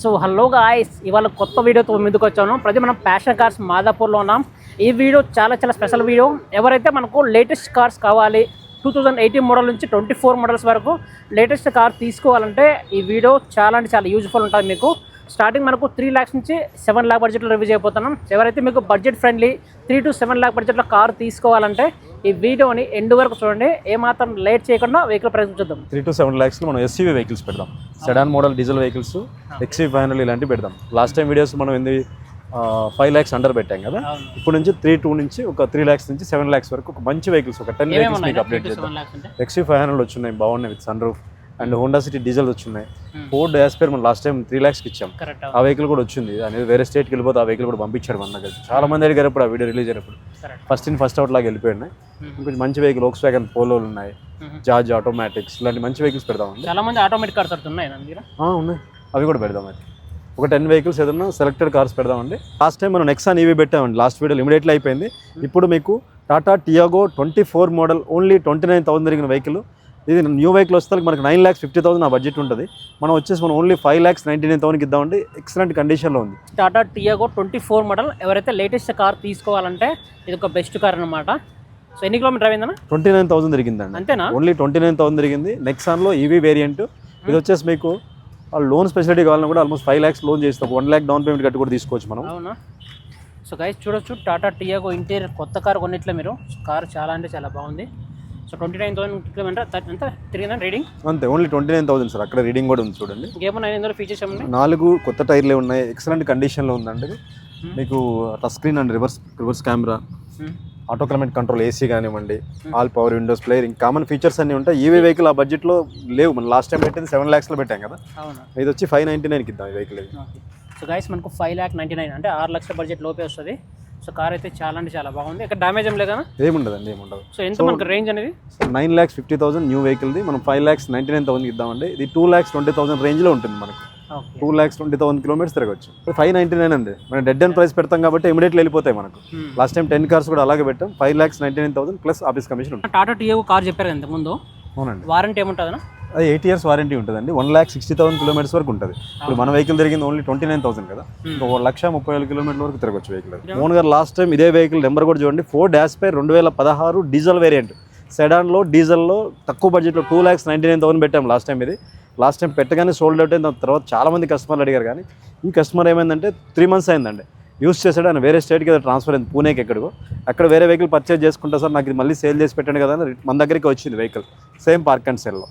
So hello guys, ఇవాళ కొత్త వీడియోతో ముందుకు వచ్చాను. ప్రతి మనం ప్యాషన్ కార్స్ మాదాపూర్లో ఉన్నాం. ఈ వీడియో చాలా స్పెషల్ వీడియో. ఎవరైతే మనకు లేటెస్ట్ కార్స్ కావాలి 2018 మోడల్ నుంచి 24 మోడల్స్ వరకు లేటెస్ట్ కార్ తీసుకోవాలంటే ఈ వీడియో చాలా యూజ్ఫుల్ ఉంటుంది మీకు. స్టార్టింగ్ మనకు 3 lakhs నుంచి 7 lakh బడ్జెట్లో రివ్యూ చేయబోతున్నాం. ఎవరైతే మీకు బడ్జెట్ ఫ్రెండ్లీ 3 to 7 lakh బడ్జెట్లో కార్ తీసుకోవాలంటే ఈ వీడియోని ఎండ్ వరకు చూడండి. ఏమాత్రం లేట్ చేయకుండా వెహికల్ ప్రైస్ చూద్దాం. 3 to 7 lakhs మనం ఎస్యూవీ వెహికల్స్ పెడదాం. Sedan model diesel vehicles, XV final ఇలాంటివి పెడదాం. లాస్ట్ టైం వీడియోస్ మనం 5 lakhs అండర్ పెట్టాం కదా. ఇప్పుడు నుంచి 3 నుంచి ఒక 3 lakhs నుంచి 7 lakhs వరకు ఒక మంచి వెహికల్స్, ఒక 10 వెహికల్స్ మీకు అప్డేట్ చేద్దాం. XV ఫైనల్ వచ్చున్నాయి, బాగున్నాయి with sun roof. And Honda City diesel వచ్చున్నాయి. ఫోర్డ్ యాస్పైర్ మనం లాస్ట్ టైం 3 lakhs ఇచ్చాం. ఆ వెహికల్ కూడా వచ్చింది. అనేది వేరే స్టేట్కి వెళ్ళిపోతే ఆ వెహికల్ కూడా పంపించాడు మన దగ్గర. చాలా మంది అడిగారు ఇప్పుడు ఆ వీడియో రిలీజ్ అయినప్పుడు. ఫస్ట్ అవుట్ లాగా వెళ్ళిపోయినాయి. ఇంకొంచెం మంచి వెహికల్ వోక్స్ వ్యాగన్ పోలోలు ఉన్నాయి, జార్జ్ ఆటోమేటిక్స్, ఇలాంటి మంచి వెహికల్స్ పెడదామండి. చాలా మంది ఆటోమేటిక్ కార్స్ ఉన్నాయి, అవి కూడా పెడదాం. అయితే ఒక 10 వెహికల్స్ ఏదన్నా సెలెక్టెడ్ కార్స్ పెడదామండి. లాస్ట్ టైం మనం నెక్సాన్ ఈవీ పెట్టామండి. లాస్ట్ వీడియో ఇమీడియట్లీ అయిపోయింది. ఇప్పుడు మీకు టాటా టియాగో 24 మోడల్ ఓన్లీ 29,000 జరిగిన వెహికల్. ఇది న్యూ వెహికల్ వస్తే మనకి 9,50,000 ఆ బడ్జెట్ ఉంటుంది. మనం ఓన్లీ 5,99,000కి ఇద్దామండి. ఎక్సలెంట్ కండిషన్లో ఉంది టాటా టియాగో 24 మోడల్. ఎవరైతే లేటెస్ట్ కార్ తీసుకోవాలంటే ఇది ఒక బెస్ట్ కార్ అనమాట. సో ఎన్ని కిలోమీటర్ అయిందన్న? 29,000 తిరిగిందండి. అంతేనా? ఓన్లీ 29,000 తిరిగింది. నెక్సాన్లో ఈవీ వేరియంట్. ఇది వచ్చేసి మీకు లోన్ ఫెసిలిటీ కావాలన్నా కూడా ఆల్మోస్ట్ 5 lakhs లోన్ చేస్తాం. 1 lakh డౌన్ పేమెంట్ కట్టి కూడా తీసుకోవచ్చు మనం. అవునా? సో గైస్ చూడొచ్చు, టాటా టియాగో ఇంటీరియర్ కొత్త కార్ కొన్నిట్లో మీరు. కార్ చాలా బాగుంది. సో 29,000 కిలోమీటర్ అంతా తిరిగిందా రీడింగ్? అంతే, ఓన్లీ 29,000 సార్. అక్కడ రీడింగ్ కూడా ఉంది చూడండి. ఇంకేమన్నా ఇందులో ఫీచర్స్ ఏమన్నా? 4 కొత్త టైర్లే ఉన్నాయి. ఎక్సలెంట్ కండిషన్లో ఉందండి. మీకు touch screen and reverse camera, auto climate control, AC కానివ్వండి, ఆల్ పవర్ విండోస్ ప్లేయర్, ఇంకా కామన్ ఫీచర్స్ అన్నీ ఉంటాయి. ఈవీ వెహికల్ ఆ బడ్జెట్లో లేవు. మనం లాస్ట్ టైం పెట్టింది 7 lakhsలో పెట్టాం కదా. ఇది వచ్చి 599కి ఇద్దాం ఈ వెహికల్. సో గైస్ మనకు 5,99,000 అంటే 6 lakhs బడ్జెట్ లోపే వస్తుంది. సో కార్ అయితే చాలా బాగుంది. ఇక్కడ డ్యామేజ్ ఏం లేదా? ఏముండదండి, ఏముండదు. సో ఎంత మనకు రేంజ్ అనేది? 9,50,000 న్యూ వెహికల్ది. మనం 5,99,000 ఇద్దామండి. ఇది 2,20,000 రేంజ్లో ఉంటుంది మనకు. 2,20,000 కిలోమీటర్స్ తిరగచ్చు. 599 అండి. మనం డెడ్ అండ్ ప్రైస్ పెడతాం కాబట్టి ఇమీడియట్లీ వెళ్ళిపోతాయి మనకు. లాస్ట్ టైం 10 కార్స్ కూడా అలాగే పెట్టాం. 5,99,000 ప్లస్ ఆఫీస్ కమిషన్ ఉంటుంది. టాటా టియాగో కార్ చెప్పారు ఇంత ముందు. అవునండి. వారంటీ ఏముంటుందా? అది 8 years వారంటీ ఉంటుందండి. 1,60,000 కిలోమీటర్స్ వరకు ఉంటుంది. ఇప్పుడు మన వెహికల్ తిరిగింది ఓన్లీ 29,000 కదా. 1,30,000 కిలోమీటర్ల వరకు తిరగచ్చు vehicle. Mohan garu last time ఇదే వెహికల్ నెంబర్ కూడా చూడండి. Ford Aspire 2016 diesel variant. సెడాన్లో డీజిల్లో తక్కువ బడ్జెట్లో 2,99,000 పెట్టాం లాస్ట్ టైం. ఇది లాస్ట్ టైం పెట్టగానే సోల్డ్ అవుట్ అయిన తర్వాత చాలామంది కస్టమర్లు అడిగారు. కానీ ఈ కస్టమర్ ఏమైందంటే 3 months అయిందండి యూస్ చేశాడు. ఆయన వేరే స్టేట్కి ఏదో ట్రాన్స్ఫర్ అయింది, పూణేకి ఎక్కడికో. అక్కడ వేరే వెహికల్ పర్చేజ్ చేసుకుంటా సార్, నాకు ఇది మళ్ళీ సేల్ చేసి పెట్టండి కదా అని మన దగ్గరికి వచ్చింది వెహికల్. సేమ్ పార్క్ అండ్ సేల్లో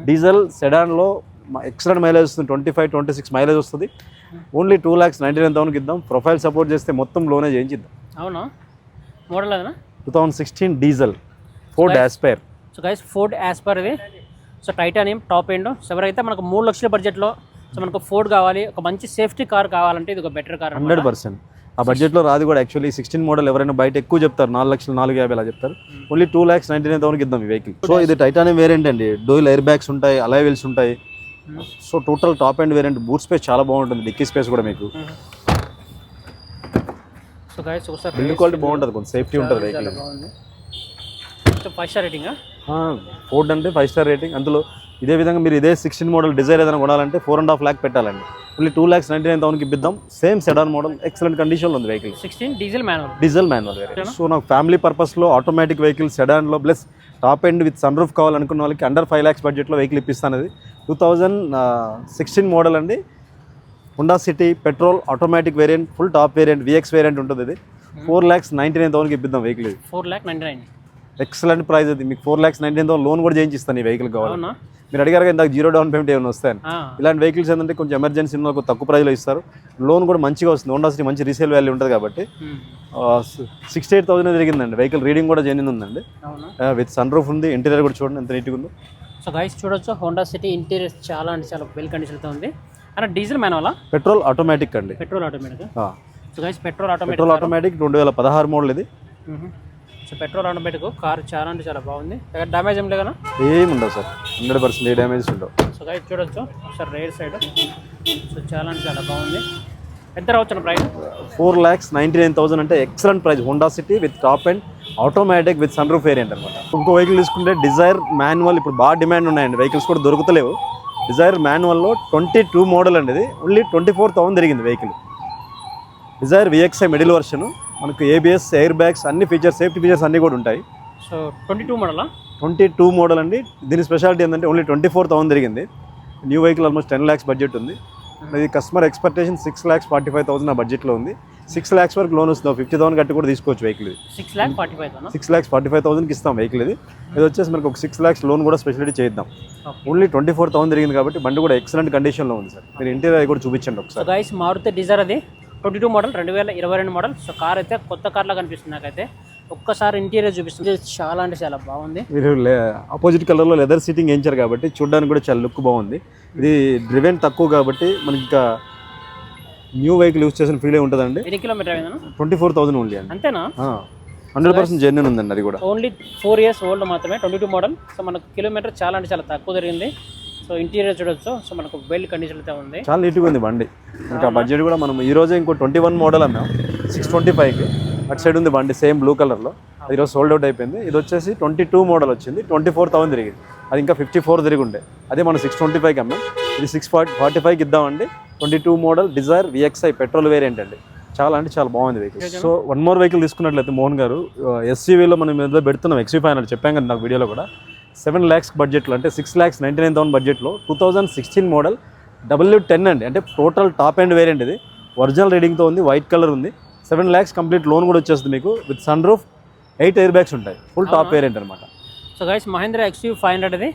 డీజిల్ సెడాన్లో ఎక్సలెంట్ మైలేజ్ వస్తుంది. 25-26 మైలేజ్ వస్తుంది. ఓన్లీ 2,99,000కి ఇద్దాం. ప్రొఫైల్ సపోర్ట్ చేస్తే మొత్తం లోనే చేయించిద్దాం. అవునా? మోడల్ అదేనా? 2016 diesel Ford Aspire. So guys Ford Aspire ఇది. So titanium top end. So ఎవరైతే మనకు 3 lakhs బడ్జెట్లో సో మనకు ఫోర్డ్ కావాలి, ఒక మంచి సేఫ్టీ కార్ కావాలంటే ఇది ఒక బెటర్ కార్. 100% ఆ బడ్జెట్లో రాదు కూడా. యాక్చువల్లీ 16 మోడల్ ఎవరైనా బయట ఎక్కువ చెప్తారు, 4 lakhs 4,50,000 అలా చెప్తారు. ఓన్లీ 2,99,000కి ఇద్దాం ఈ వెహికల్. సో ఇది టైటానియం వేరియంట్ అండి. డోయిల్ ఎయిర్ బ్యాగ్స్ ఉంటాయి, అలాయ్ వీల్స్ ఉంటాయి. So total top end variant. Boot space చాలా బాగుంటుంది, డిక్కీ స్పేస్ కూడా మీకు. సో గైస్ ఒకసారి బిల్డ్ క్వాలిటీ బాగుంటుంది, కొంచెం సేఫ్టీ ఉంటుంది వెహికల్. 5 star rating. ఫోర్డ్ అంటే 5 star రేటింగ్. అందులో ఇదే విధంగా మీరు ఇదే 16 మోడల్ డిజైర్ ఏదైనా కొనాలంటే 4.5 lakh పెట్టాలండి. ఓన్లీ 2,99,000కి ఇద్దాం. సేమ్ సెడాన్ మోడల్, ఎక్సలెంట్ కండిషన్లో ఉంది వెహికల్. 16 diesel manual. సో నాకు ఫ్యామిలీ పర్పస్లో ఆటోమేటిక్ వెహికల్ సెడాన్లో plus top end with sun roof కావాలనుకున్న వాళ్ళకి అండర్ 5 lakhs బడ్జెట్లో వెహికల్ ఇప్పిస్తాను. అది 2016 మోడల్ అండి. Honda city petrol automatic variant, full top variant, VX variant ఉంటుంది. ఇది 4,99,000కి ఇప్పిద్దాం వెహికల్. ఇది 4,99,000 ఎక్సలెంట్ ప్రైస్. అది మీకు 4,99,000 లోన్ కూడా చేయించిస్తాను ఈ వెహికల్ కావాలి. మీరు అడిగారు ఇందాక 0 down పేమెంట్ ఏమైనా వస్తాయని. ఇలాంటి వెహికల్స్ ఏంటంటే కొంచెం ఎమర్జెన్సీ ఉన్న తక్కువ ప్రైస్లో ఇస్తారు. లోన్ కూడా మంచిగా వస్తుంది. హోండా సిటీ మంచి రీసేల్ వాల్యూ ఉంటుంది కాబట్టి 68,000 జరిగిందండి వెహికల్. రీడింగ్ కూడా జెన్యూన్ ఉందండి. విత్ సన్ రూఫ్ ఉంది. ఇంటీరియర్ కూడా చూడండి ఎంత నీట్గా ఉందో. సో గైస్ చూడొచ్చు, హోండా సిటీ ఇంటీరియర్ చాలా వెల్ కండిషన్తో ఉంది. అంటే డీజిల్ మాన్యువల్, పెట్రోల్ ఆటోమేటిక్ అండి. Petrol automatic. So guys petrol automatic 2016 model ఇది. సో పెట్రోల్ ఆటోమేటిక్ కార్ చాలా బాగుంది. డ్యామేజ్ ఏం లేదనా? ఏముండవు సార్, 100% ఏ డ్యామేజ్ ఉండవు. సో గైస్ చూడొచ్చు ఒకసారి రైట్ సైడ్. సో చాలా బాగుంది. ఎంత రావచ్చు ప్రైస్? 4,99,000 అంటే excellent price. Honda City with top end automatic with sun roof variant అనమాట. ఇంకో వెహికల్ తీసుకుంటే డిజైర్ మాన్యువల్. ఇప్పుడు బాగా డిమాండ్ ఉన్నాయండి, వెహికల్స్ కూడా దొరుకుతలేవు. డిజైర్ మాన్యువల్లో 22 మోడల్ అండి, ఇది ఓన్లీ 24,000 తిరిగింది vehicle. Dzire VXI middle version, మనకు ABS, ఎయిర్ బ్యాగ్స్ అన్ని ఫీచర్స్, సేఫ్టీ ఫీచర్స్ అన్నీ కూడా ఉంటాయి. సో 22 మోడలా? 22 మోడల్ అండి. దీని స్పెషాలిటీ ఏంటంటే ఓన్లీ 24,000 తిరిగింది. New vehicle almost 10 lakhs budget ఉంది. ఇది కస్టమర్ ఎక్స్పెక్టేషన్ 6,45,000 నా బడ్జెట్లో ఉంది. 6 lakhs వరకు లోన్ వస్తుంది. 50,000 కట్టి కూడా తీసుకోవచ్చు వెహికల్. ఇది 6,45,000కి ఇస్తాం వెహికల్. ఇది వచ్చేసి మనకు ఒక 6 lakhs లోన్ కూడా స్పెషాలిటీ చేద్దాం. ఓన్లీ 24,000 తిరిగింది కాబట్టి బండి కూడా ఎక్సలెంట్ కండిషన్లో ఉంది సార్. మీరు ఇంటీరియర్ కూడా చూపించండి ఒకసారి. గైస్ మారుతి డిజైర్ అది 22 మోడల్, 2022 మోడల్. సో కార్ అయితే కొత్త కార్లా కనిపిస్తుంది నాకైతే. ఒక్కసారి ఇంటీరియర్ చూపిస్తుంది, చాలా అంటే చాలా బాగుంది. మీరు ఆపోజిట్ కలర్లో లెదర్ సీటింగ్ వేయించారు కాబట్టి చూడడానికి కూడా చాలా లుక్ బాగుంది. ఇది డ్రివెన్ తక్కువ కాబట్టి మనకి ఇంకా న్యూ వెహికల్ యూస్ చేసిన ఫీల్ ఉంటుందండి. ఎన్ని కిలోమీటర్ అయిందన్న? 24,000 ఓన్లీ అండి. అంతేనా? 100% జెన్యూన్ ఉందండి. అది కూడా ఓన్లీ 4 years ఓల్డ్ మాత్రమే, 22 మోడల్. సో మనకు కిలోమీటర్ చాలా అంటే చాలా తక్కువ జరిగింది. సో ఇంటీరియర్ చూడొచ్చు. సో మనకు వెల్ కండిషన్ అయితే ఉంది, చాలా నీట్గా ఉంది బండి. ఇంకా బడ్జెట్ కూడా మనం ఈ రోజే ఇంకో 21 మోడల్ అన్నాం 625కి. అటు సైడ్ ఉంది బండి సేమ్ బ్లూ కలర్లో, అది ఈరోజు సోల్డ్ అవుట్ అయిపోయింది. ఇది వచ్చేసి 22 మోడల్ వచ్చింది, 24,000 తిరిగింది. అది ఇంకా 54 తిరిగి ఉండే, అదే మనం 625కి అమ్మాం. ఇది 645కి ఇద్దామండి. 22 model Dzire VXI petrol variant అండి. చాలా అంటే చాలా బాగుంది vehicle. So one more vehicle తీసుకున్నట్లయితే మోహన్ గారు, SUVలో మనం ఏదో పెడుతున్నాం XV500 చెప్పాం కదా నాకు వీడియోలో కూడా. 7 lakhs బడ్జెట్లో, అంటే 6,99,000 బడ్జెట్లో 2016 మోడల్ W10 అండి. అంటే టోటల్ టాప్ అండ్ వేరియంట్. ఇది ఒరిజినల్ రీడింగ్తో ఉంది, వైట్ కలర్ ఉంది. 7 lakhs కంప్లీట్ లోన్ కూడా వచ్చేస్తుంది మీకు. With sun roof, 8 air bags ఉంటాయి. ఫుల్ టాప్ వేరియంట్ అనమాట. సో గైస్ మహేంద్ర XV500 ఇది.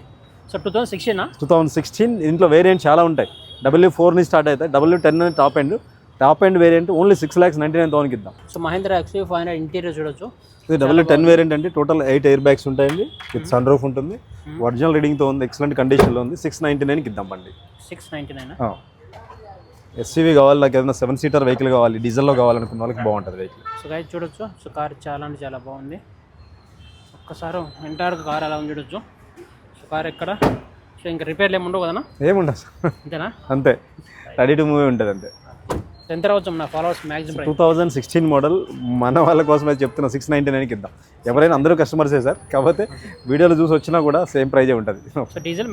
సో 2016 ఇంట్లో వేరియంట్ చాలా ఉంటాయి. W4 నుంచి స్టార్ట్ అవుతాయి. W10 అని టాప్ అండ్ వేరియంట్ ఓన్లీ 6,99,000కి ఇద్దాం. సో మహేంద్ర XV500 ఇంటీరియర్ చూడొచ్చు. ఇది W10 వేరియంట్ అండి. టోటల్ 8 ఎయిర్ బ్యాగ్స్ ఉంటాయండి. విత్ సన్ రూఫ్ ఉంటుంది. ఒరిజినల్ రీడింగ్తో ఉంది, ఎక్సలెంట్ కండిషన్లో ఉంది. 699కి ఇద్దాం బండి. 699. SUV కావాలి, నాకు ఏదైనా 7 seater వెహికల్ కావాలి, డీజిల్లో కావాలనుకున్న వాళ్ళకి బాగుంటుంది వెహికల్. సో గైస్ చూడొచ్చు. సో కార్ చాలా అంటే చాలా బాగుంది. ఒక్కసారి ఎంటైర్ కార్ ఎలా ఉంది చూడొచ్చు. సో కార్ ఎక్కడ, సో ఇంకా రిపేర్లు ఏమి ఉండవు కదా? ఏముండదు అంతేనా? అంతే, రెడీ టు మూవ్ ఉంటుంది అంతే. ఎంత రావచ్చు నా ఫాలోవర్స్ మ్యాక్సిమం? 2016 మోడల్ మన వాళ్ళ కోసం అయితే చెప్తున్నా 699కి ఇద్దాం. ఎవరైనా అందరూ కస్టమర్సే సార్, కాకపోతే వీడియోలో చూసి వచ్చినా కూడా సేమ్ ప్రైజే ఉంటుంది. So diesel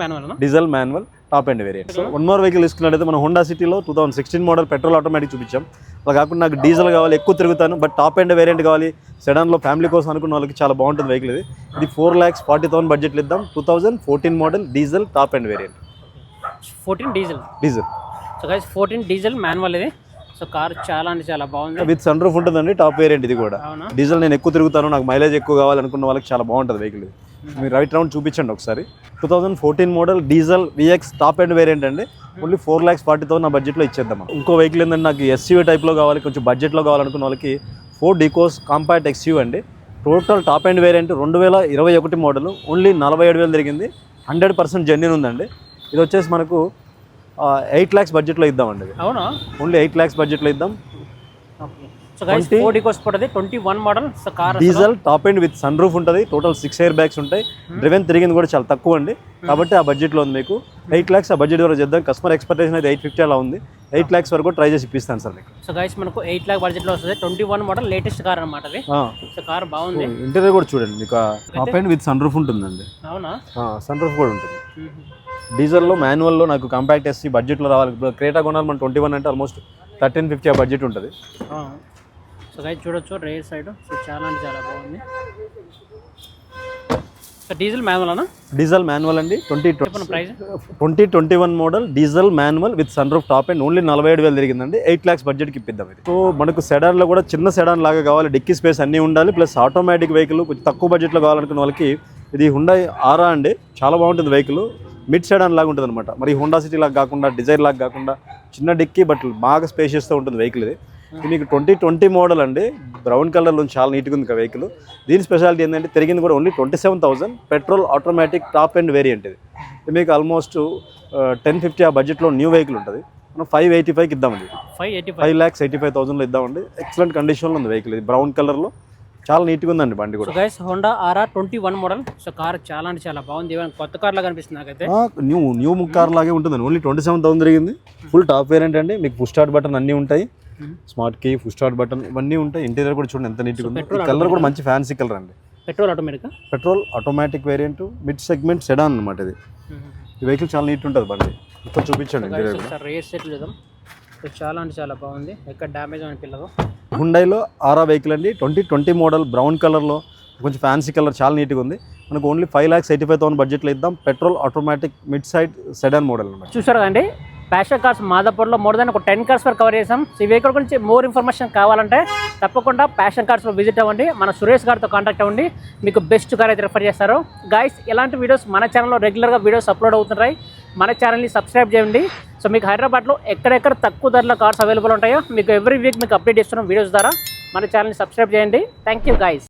manual top and variant. So one more vehicle తీసుకున్నట్టయితే మనం హోండా సిటీలో 2016 మోడల్ పెట్రోల్ ఆటోమేటిక్ చూపించాం. అలా కాకుండా నాకు డీజిల్ కావాలి, ఎక్కువ తిరుగుతాను, బట్ టాప్ అండ్ వేరియంట్ కావాలి, సెడాన్లో ఫ్యామిలీ కోసం అనుకున్న వాళ్ళకి చాలా బాగుంటుంది వెహికల్. ఇది 4,40,000 బడ్జెట్లో ఇద్దాం. 2014 model diesel top and variant. 14 diesel. So guys 14 diesel manual ఇది. సో కార్ చాలా అంటే చాలా బాగుంది. విత్ సన్ రూఫ్ ఉంటుందండి, టాప్ వేరియంట్ ఇది కూడా. డీజిల్ నేను ఎక్కువ తిరుగుతాను, నాకు మైలేజ్ ఎక్కువ కావాలనుకున్న వాళ్ళకి చాలా బాగుంటుంది వెహికల్. మీరు రైట్ రౌండ్ చూపించండి ఒకసారి. 2014 model diesel VX top and variant అండి. ఓన్లీ 4,40,000 నా బడ్జెట్లో ఇచ్చేద్దాం. ఇంకో వెహికల్ ఏంటంటే నాకు SUV టైప్లో కావాలి, కొంచెం బడ్జెట్లో కావాలనుకున్న వాళ్ళకి Ford Eco's కాంపాక్ట్ XUV అండి. Total top and variant 2021 model, only 47,000 తిరిగింది. 100% జెన్యూన్ ఉందండి. ఇది వచ్చేసి మనకు 8 lakhs బడ్జెట్లో ఇద్దామండి. అవునా? ఓన్లీ 8 lakhs బడ్జెట్లో ఇద్దాం. సో గైస్ Ford Eco's పడది 21 మోడల్. So car diesel top end with sun roof ఉంటుంది. టోటల్ 6 ఎయిర్ బ్యాగ్స్ ఉంటాయి. డ్రివెన్ తిరిగింది కూడా చాలా తక్కువ అండి, కాబట్టి ఆ బడ్జెట్లో ఉంది మీకు. 8 lakhs ఆ బడ్జెట్ వరకు చేద్దాం. కస్టమర్ ఎక్స్పెక్టేషన్ అయితే 850 అలా ఉంది. 8 lakhs వరకు ట్రై చేసి ఇప్పిస్తాను సార్ మీకు. సో గైస్ మనకు 8 lakh బడ్జెట్లో వస్తుంది. 21 మోడల్ లేటెస్ట్ కార్ అనమాట అది. సో కార్ బాగుంది. ఇంటీరియర్ కూడా చూడండి, మీకు top end with sun roof ఉంటుందండి. అవునా? సన్ రూఫ్ కూడా ఉంటుంది. డీజిల్లో మాన్యువల్లో నాకు కాంపాక్ట్ SUV బడ్జెట్లో రావాలి. క్రేటా కొనాలి మనం 21 అంటే ఆల్మోస్ట్ 1350 ఆ బడ్జెట్ ఉంటుంది. సో గైస్ చూడొచ్చు రేర్ సైడ్. సో చాలా అంటే చాలా బాగుంది. సో డీజిల్ మాన్యువల్ అండి. 2021 model diesel manual with sun roof top end only 47,000 తిరిగిందండి. 8 lakhs బడ్జెట్కి ఇప్పిద్దాం ఇది. సో మనకు సెడాన్లో కూడా చిన్న సెడాన్ లాగా కావాలి, డిక్కీ స్పేస్ అన్నీ ఉండాలి, ప్లస్ ఆటోమేటిక్ వెహికల్ కొంచెం తక్కువ బడ్జెట్లో కావాలనుకున్న వాళ్ళకి ఇది హుండాయ్ ఆరా అండి. చాలా బాగుంటుంది వెహికల్. మిడ్ సెడాన్ లాగా ఉంటుంది అనమాట. మరి హోండా సిటీ లాగా కాకుండా, డిజైర్ లాగా కాకుండా చిన్న డిక్కీ బట్ బాగా స్పేషియస్తో ఉంటుంది వెహికల్. ఇది మీకు 2020 మోడల్ అండి. బ్రౌన్ కలర్లో చాలా నీట్గా ఉంది వెహికల్. దీని స్పెషాలిటీ ఏంటంటే తిరిగింది కూడా only 27,000. Petrol automatic top and variant ఇది. మీకు ఆల్మోస్ట్ 1050 ఆ బడ్జెట్లో న్యూ వెహికల్ ఉంటుంది. మనం 585కి ఇద్దామండి. 5,85,000లో ఇద్దామండి. ఎక్సలెంట్ కండిషన్లో ఉంది వెహికల్. ఇది బ్రౌన్ కలర్లో చాలా నీట్గా ఉందండి బండి కూడా. గైస్ హోండా ఆరా 21 మోడల్. సో కార్ చాలా అంటే చాలా బాగుంది. కొత్త కార్ లాగా కనిపిస్తుంది నాకైతే. న్యూ కార్ లాగే ఉంటుందండి. ఓన్లీ 27,000 తిరిగింది. ఫుల్ టాప్ వేరియంట్ అండి. మీకు పుష్ స్టార్ట్ బటన్ అన్నీ ఉంటాయి, smart key, push start button ఇవన్నీ ఉంటాయి. ఇంటీరియర్ కూడా చూడండి ఎంత నీట్గా ఉంది. కలర్ కూడా మంచి ఫ్యాన్సీ కలర్ అండి. Petrol automatic variant, mid segment sedan అనమాట ఇది. ఈ వెహికల్ చాలా నీట్ ఉంటుంది బండి. ఇప్పుడు చూపించండి ఇంటీరియర్ కూడా. రేర్ సెట్ చూద్దాం. సో చాలా అంటే చాలా బాగుంది, ఎక్కడ డ్యామేజ్ అనిపించదు. హుండైలో ఆరా వెహికల్ అండి, 2020 మోడల్, బ్రౌన్ కలర్లో కొంచెం ఫ్యాన్సీ కలర్, చాలా నీట్గా ఉంది. మనకు ఓన్లీ 5,85,000 బడ్జెట్లో ఇద్దాం. Petrol automatic mid side sedan model అనమాట. చూసారు కదండి, ప్యాషన్ కార్స్ మాదాపూర్లో మోర్ దాన్ ఒక 10 కార్స్ వరకు కవర్ చేసాం. సో ఈ వెహికల్ గురించి మోర్ ఇన్ఫర్మేషన్ కావాలంటే తప్పకుండా ప్యాషన్ కార్స్లో విజిట్ అవ్వండి, మన సురేష్ గారితో కాంటాక్ట్ అవ్వండి, మీకు బెస్ట్ కార్ అయితే రిఫర్ చేస్తారు. గైస్, ఇలాంటి వీడియోస్ మన ఛానల్లో రెగ్యులర్గా వీడియోస్ అప్లోడ్ అవుతుంటాయి, మన ఛానల్ని సబ్స్క్రైబ్ చేయండి. సో మీకు హైదరాబాద్లో ఎక్కడెక్కడ తక్కువ ధరలో కార్స్ అవైలబుల్ ఉంటాయో మీకు ఎవ్రీ వీక్ మీకు అప్డేట్ చేస్తున్నాం వీడియోస్ ద్వారా. మన ఛానల్ని సబ్స్క్రైబ్ చేయండి. Thank you guys.